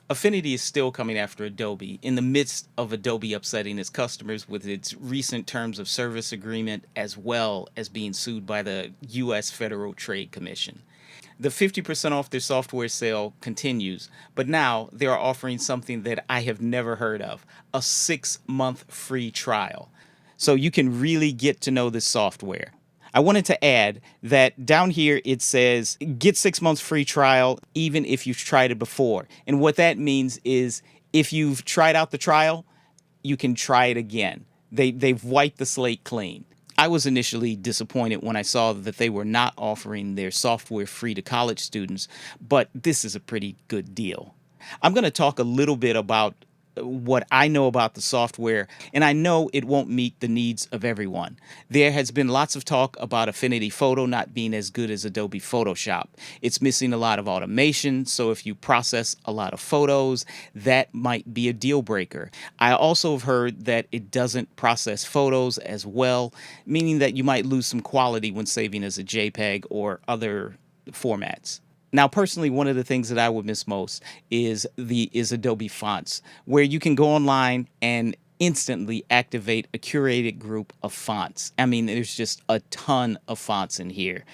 Affinity is still coming after Adobe in the midst of Adobe upsetting its customers with its recent terms of service agreement, as well as being sued by the U.S. Federal Trade Commission. The 50% off their software sale continues, but now they are offering something that I have never heard of, a 6-month free trial. So you can really get to know this software. I wanted to add that down here it says get 6 months free trial even if you've tried it before. And what that means is if you've tried out the trial, you can try it again. They've wiped the slate clean. I was initially disappointed when I saw that they were not offering their software free to college students, but this is a pretty good deal. I'm going to talk a little bit about what I know about the software, and I know it won't meet the needs of everyone. There has been lots of talk about Affinity Photo not being as good as Adobe Photoshop. It's missing a lot of automation, so if you process a lot of photos, that might be a deal breaker. I also have heard that it doesn't process photos as well, meaning that you might lose some quality when saving as a JPEG or other formats. Now, personally, one of the things that I would miss most is Adobe Fonts, where you can go online and instantly activate a curated group of fonts. I mean, there's just a ton of fonts in here.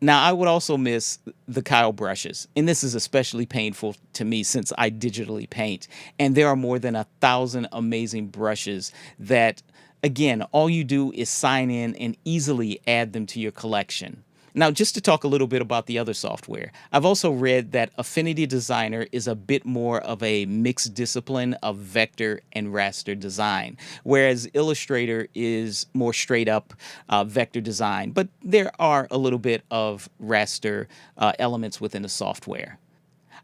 Now, I would also miss the Calbow brushes, and this is especially painful to me since I digitally paint, and there are more than 1,000 amazing brushes that, again, all you do is sign in and easily add them to your collection. Now, just to talk a little bit about the other software, I've also read that Affinity Designer is a bit more of a mixed discipline of vector and raster design, whereas Illustrator is more straight up vector design, but there are a little bit of raster elements within the software.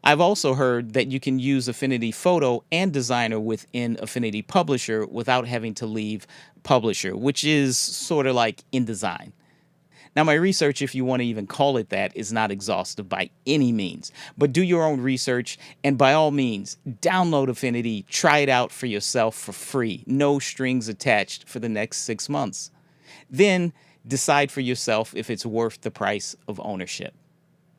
I've also heard that you can use Affinity Photo and Designer within Affinity Publisher without having to leave Publisher, which is sort of like InDesign. Now, my research, if you want to even call it that, is not exhaustive by any means, but do your own research, and by all means, download Affinity, try it out for yourself for free, no strings attached for the next 6 months. Then decide for yourself if it's worth the price of ownership.